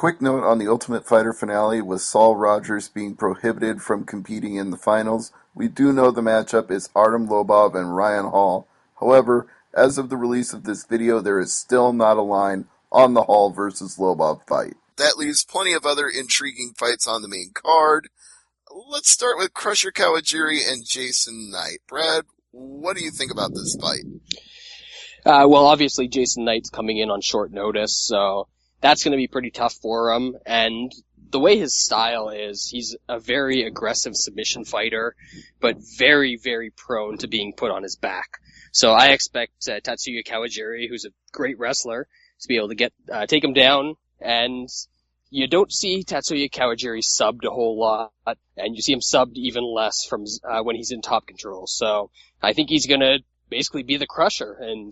quick note on the Ultimate Fighter finale with Saul Rogers being prohibited from competing in the finals. We do know the matchup is Artem Lobov and Ryan Hall. However, as of the release of this video, there is still not a line on the Hall versus Lobov fight. That leaves plenty of other intriguing fights on the main card. Let's start with Crusher Kawajiri and Jason Knight. Brad, what do you think about this fight? Well, obviously Jason Knight's coming in on short notice, so that's going to be pretty tough for him. And the way his style is, he's a very aggressive submission fighter, but very, very prone to being put on his back. So I expect Tatsuya Kawajiri, who's a great wrestler, to be able to take him down. And you don't see Tatsuya Kawajiri subbed a whole lot, and you see him subbed even less from when he's in top control. So I think he's going to basically be the crusher and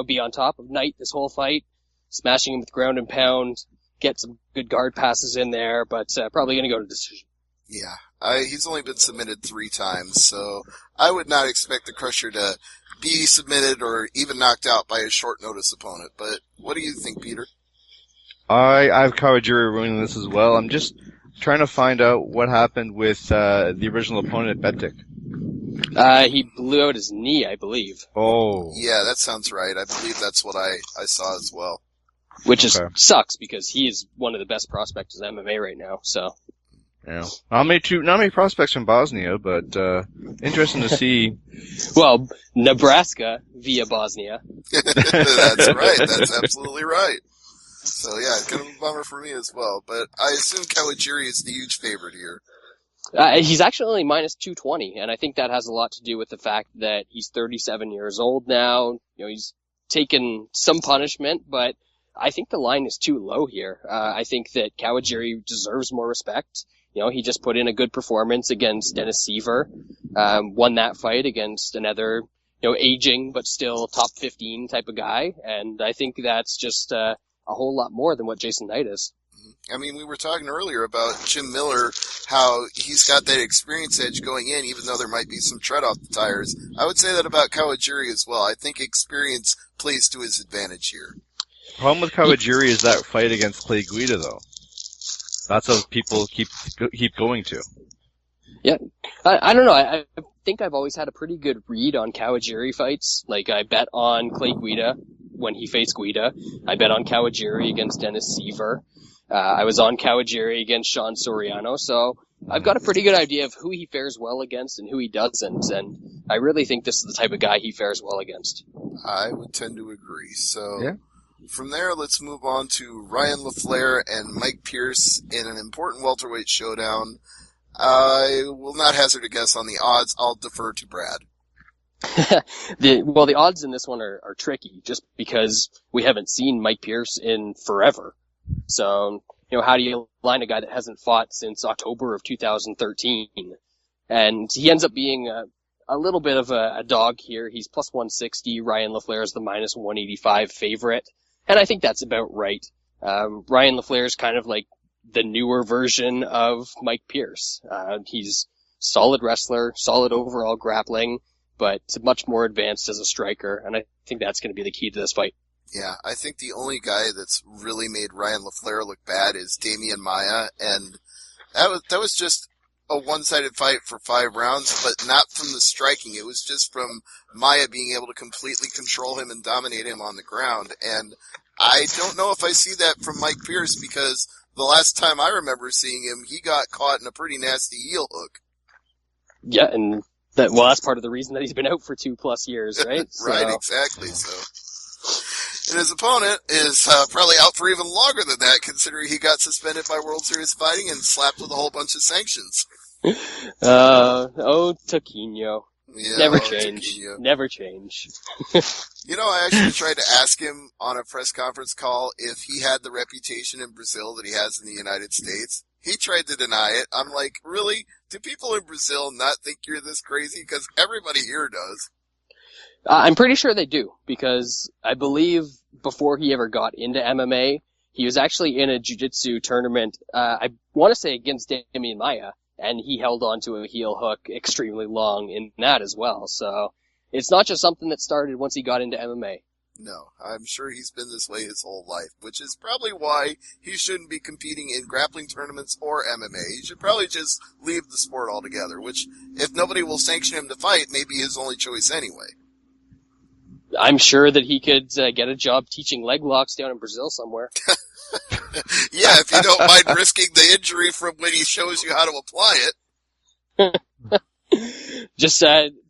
be on top of Knight this whole fight, smashing him with ground and pound, get some good guard passes in there, but probably going to go to decision. Yeah, he's only been submitted 3 times, so I would not expect the crusher to be submitted or even knocked out by a short notice opponent. But what do you think, Peter? I have Kawajiri winning this as well. I'm just trying to find out what happened with the original opponent, Betik. He blew out his knee, I believe. Oh. Yeah, that sounds right. I believe that's what I saw as well. Which sucks because he is one of the best prospects in MMA right now, so. Yeah. Not many prospects from Bosnia, but interesting to see. Well, Nebraska via Bosnia. That's right. That's absolutely right. So yeah, kind of a bummer for me as well, but I assume Kawajiri is the huge favorite here. He's actually only minus 220, and I think that has a lot to do with the fact that he's 37 years old now. He's taken some punishment, but I think the line is too low here. I think that Kawajiri deserves more respect. He just put in a good performance against Dennis Seaver, won that fight against another, aging but still top 15 type of guy, and I think that's just a whole lot more than what Jason Knight is. I mean, we were talking earlier about Jim Miller, how he's got that experience edge going in, even though there might be some tread off the tires. I would say that about Kawajiri as well. I think experience plays to his advantage here. The problem with Kawajiri is that fight against Clay Guida, though. That's what people keep going to. Yeah, I don't know. I think I've always had a pretty good read on Kawajiri fights. Like, I bet on Clay Guida when he faced Guida. I bet on Kawajiri against Dennis Seaver. I was on Kawajiri against Sean Soriano, so I've got a pretty good idea of who he fares well against and who he doesn't, and I really think this is the type of guy he fares well against. I would tend to agree. So yeah. From there, let's move on to Ryan LaFleur and Mike Pierce in an important welterweight showdown. I will not hazard a guess on the odds. I'll defer to Brad. The odds in this one are tricky, just because we haven't seen Mike Pierce in forever. So, how do you line a guy that hasn't fought since October of 2013? And he ends up being a little bit of a dog here. He's plus 160. Ryan LaFleur is the minus 185 favorite. And I think that's about right. Ryan LaFleur is kind of like the newer version of Mike Pierce. He's solid wrestler, solid overall grappling, but much more advanced as a striker. And I think that's going to be the key to this fight. Yeah, I think the only guy that's really made Ryan LaFleur look bad is Damian Maia, and that was just a one-sided fight for 5 rounds, but not from the striking. It was just from Maia being able to completely control him and dominate him on the ground. And I don't know if I see that from Mike Pierce, because the last time I remember seeing him, he got caught in a pretty nasty heel hook. Yeah, and that's part of the reason that he's been out for 2+ years, right? Right, exactly. And his opponent is probably out for even longer than that, considering he got suspended by World Series Fighting and slapped with a whole bunch of sanctions. Taquinho. Yeah, Never change. Taquinho. Never change. I actually tried to ask him on a press conference call if he had the reputation in Brazil that he has in the United States. He tried to deny it. I'm like, really? Do people in Brazil not think you're this crazy? Because everybody here does. I'm pretty sure they do, because I believe before he ever got into MMA, he was actually in a jiu-jitsu tournament, I want to say against Damian Maia, and he held on to a heel hook extremely long in that as well. So it's not just something that started once he got into MMA. No, I'm sure he's been this way his whole life, which is probably why he shouldn't be competing in grappling tournaments or MMA. He should probably just leave the sport altogether, which, if nobody will sanction him to fight, may be his only choice anyway. I'm sure that he could get a job teaching leg locks down in Brazil somewhere. Yeah, if you don't mind risking the injury from when he shows you how to apply it. Just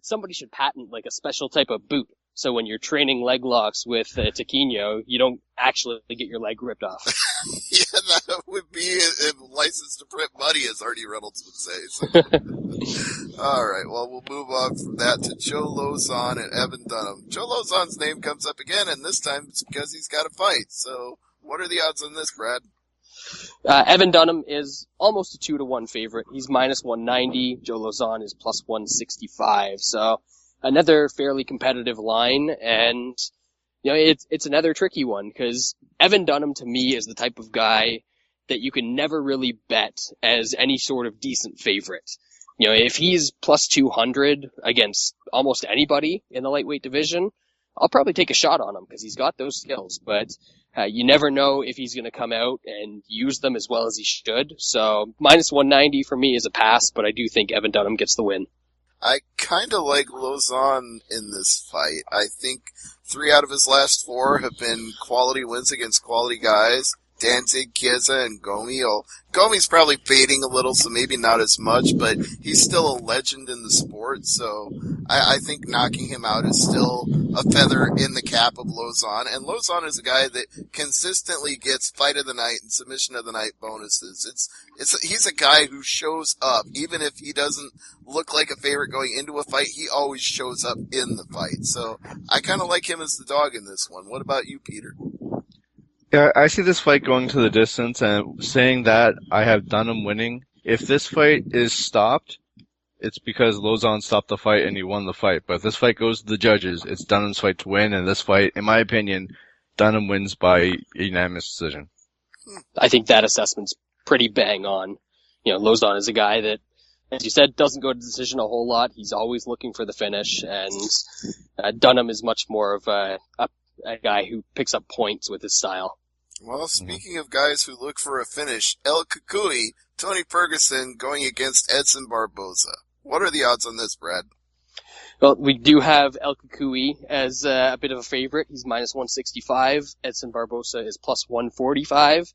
somebody should patent like a special type of boot, so when you're training leg locks with Taquinho, you don't actually get your leg ripped off. Yeah, that would be a license to print money, as Artie Reynolds would say. So. All right, well, we'll move on from that to Joe Lauzon and Evan Dunham. Joe Lauzon's name comes up again, and this time it's because he's got a fight. So what are the odds on this, Brad? Evan Dunham is almost a 2-1 favorite. He's minus 190. Joe Lauzon is plus 165. So another fairly competitive line, and it's another tricky one because Evan Dunham to me is the type of guy that you can never really bet as any sort of decent favorite. If he's plus 200 against almost anybody in the lightweight division, I'll probably take a shot on him because he's got those skills, but you never know if he's going to come out and use them as well as he should. So minus 190 for me is a pass, but I do think Evan Dunham gets the win. I kind of like Lauzon in this fight. I think 3 out of his last 4 have been quality wins against quality guys. Danzig, Chiesa, and Gomi. Gomi's probably fading a little, so maybe not as much, but he's still a legend in the sport, so I think knocking him out is still a feather in the cap of Lauzon. And Lauzon is a guy that consistently gets fight of the night and submission of the night bonuses. He's a guy who shows up. Even if he doesn't look like a favorite going into a fight, he always shows up in the fight. So I kind of like him as the dog in this one. What about you, Peter? Yeah, I see this fight going to the distance, and saying that I have Dunham winning. If this fight is stopped, it's because Lauzon stopped the fight and he won the fight. But if this fight goes to the judges, it's Dunham's fight to win, and this fight, in my opinion, Dunham wins by unanimous decision. I think that assessment's pretty bang on. Lauzon is a guy that, as you said, doesn't go to decision a whole lot. He's always looking for the finish, and Dunham is much more of a guy who picks up points with his style. Well, speaking of guys who look for a finish, El Kukui, Tony Ferguson going against Edson Barboza. What are the odds on this, Brad? Well, we do have El Kukui as a bit of a favorite. He's minus 165. Edson Barboza is plus 145.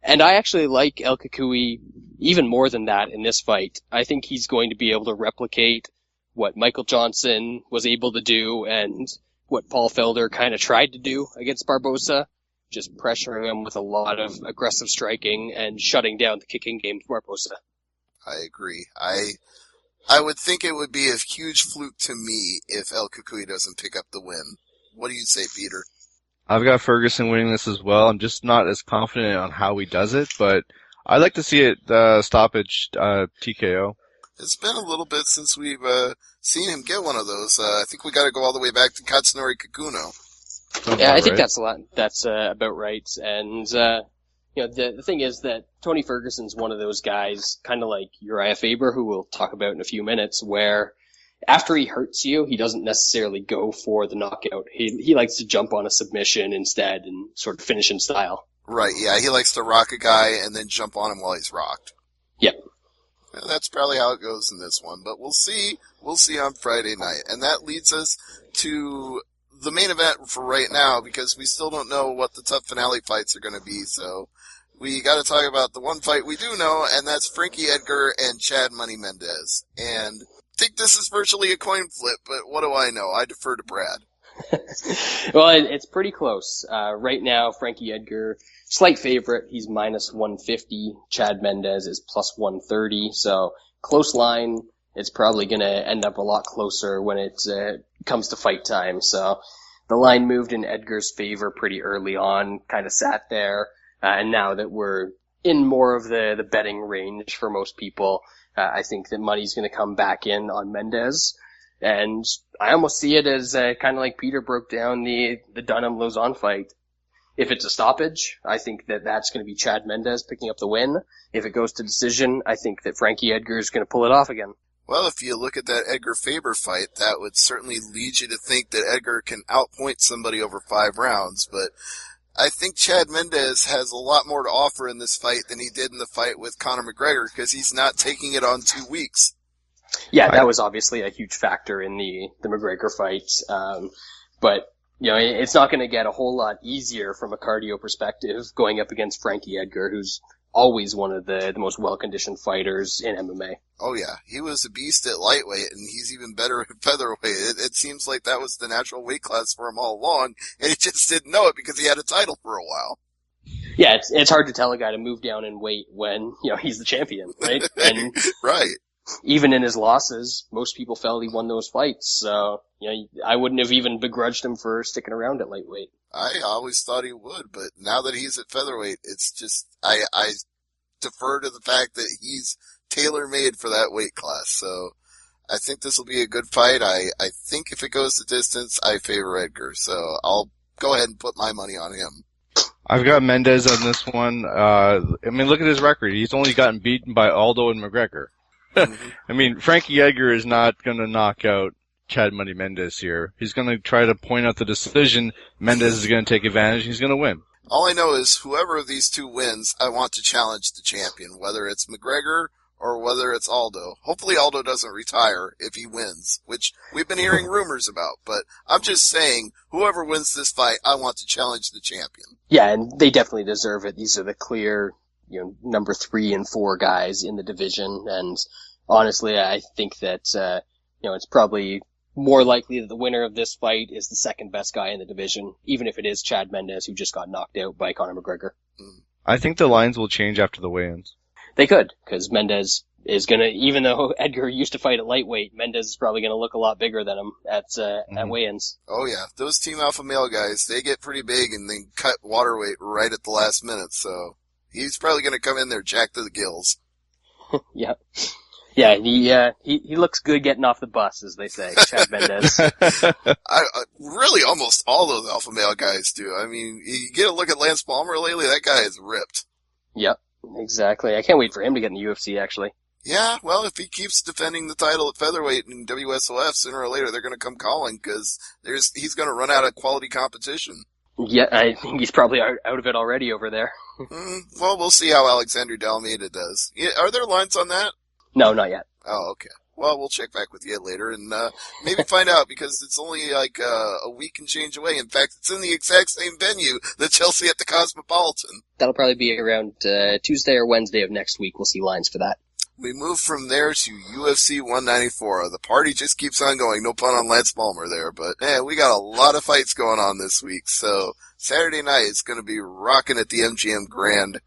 And I actually like El Kukui even more than that in this fight. I think he's going to be able to replicate what Michael Johnson was able to do and what Paul Felder kind of tried to do against Barboza, just pressuring him with a lot of aggressive striking and shutting down the kicking game to Barboza. I agree. I would think it would be a huge fluke to me if El Kukui doesn't pick up the win. What do you say, Peter? I've got Ferguson winning this as well. I'm just not as confident on how he does it, but I'd like to see it stoppage TKO. It's been a little bit since we've seen him get one of those. I think we got to go all the way back to Katsunori Kikuno. Yeah, I think that's about right. And the thing is that Tony Ferguson's one of those guys, kind of like Uriah Faber, who we'll talk about in a few minutes, where after he hurts you, he doesn't necessarily go for the knockout. He likes to jump on a submission instead and sort of finish in style. Right. Yeah, he likes to rock a guy and then jump on him while he's rocked. Yep. And that's probably how it goes in this one, but we'll see. We'll see on Friday night. And that leads us to the main event for right now, because we still don't know what the TUF finale fights are going to be, so we got to talk about the one fight we do know, and that's Frankie Edgar and Chad Money Mendes. And I think this is virtually a coin flip, but what do I know? I defer to Brad. Well, it's pretty close. Right now, Frankie Edgar, slight favorite. He's minus 150. Chad Mendes is plus 130. So close line. It's probably going to end up a lot closer when it comes to fight time. So the line moved in Edgar's favor pretty early on, kind of sat there. And now that we're in more of the betting range for most people, I think that money's going to come back in on Mendes. And I almost see it as kind of like Peter broke down the Dunham-Lauzon fight. If it's a stoppage, I think that that's going to be Chad Mendes picking up the win. If it goes to decision, I think that Frankie Edgar is going to pull it off again. Well, if you look at that Edgar Faber fight, that would certainly lead you to think that Edgar can outpoint somebody over 5 rounds, but I think Chad Mendes has a lot more to offer in this fight than he did in the fight with Conor McGregor, because he's not taking it on 2 weeks. Yeah, that was obviously a huge factor in the McGregor fight. But, it's not going to get a whole lot easier from a cardio perspective going up against Frankie Edgar, who's always one of the most well-conditioned fighters in MMA. Oh yeah, he was a beast at lightweight, and he's even better at featherweight. It seems like that was the natural weight class for him all along, and he just didn't know it because he had a title for a while. Yeah, it's hard to tell a guy to move down in weight when, he's the champion, right? And right. Even in his losses, most people felt he won those fights, so, I wouldn't have even begrudged him for sticking around at lightweight. I always thought he would, but now that he's at featherweight, it's just, I defer to the fact that he's tailor-made for that weight class, so I think this will be a good fight. I think if it goes the distance, I favor Edgar, so I'll go ahead and put my money on him. I've got Mendes on this one. Look at his record. He's only gotten beaten by Aldo and McGregor. Mm-hmm. Frankie Edgar is not going to knock out Chad Money Mendes here. He's going to try to point out the decision. Mendes is going to take advantage. He's going to win. All I know is whoever of these two wins, I want to challenge the champion, whether it's McGregor or whether it's Aldo. Hopefully Aldo doesn't retire if he wins, which we've been hearing rumors about. But I'm just saying, whoever wins this fight, I want to challenge the champion. Yeah, and they definitely deserve it. These are the clear, number 3 and 4 guys in the division. And honestly, I think that, it's probably more likely that the winner of this fight is the second best guy in the division, even if it is Chad Mendes, who just got knocked out by Conor McGregor. I think the lines will change after the weigh-ins. They could, because Mendes is gonna, even though Edgar used to fight at lightweight, Mendes is probably gonna look a lot bigger than him at weigh-ins. Oh yeah, those Team Alpha Male guys, they get pretty big and then cut water weight right at the last minute, so he's probably gonna come in there jacked to the gills. Yeah. Yeah, he looks good getting off the bus, as they say, Chad Mendes. Really, almost all those alpha male guys do. You get a look at Lance Palmer lately, that guy is ripped. Yep, exactly. I can't wait for him to get in the UFC, actually. Yeah, well, if he keeps defending the title at featherweight in WSOF, sooner or later they're going to come calling, because he's going to run out of quality competition. Yeah, I think he's probably out of it already over there. Well, we'll see how Alexander Dalmeida does. Yeah, are there lines on that? No, not yet. Oh, okay. Well, we'll check back with you later and maybe find out, because it's only like a week and change away. In fact, it's in the exact same venue, the Chelsea at the Cosmopolitan. That'll probably be around Tuesday or Wednesday of next week. We'll see lines for that. We move from there to UFC 194. The party just keeps on going. No pun on Lance Palmer there, but we got a lot of fights going on this week. So Saturday night is going to be rocking at the MGM Grand.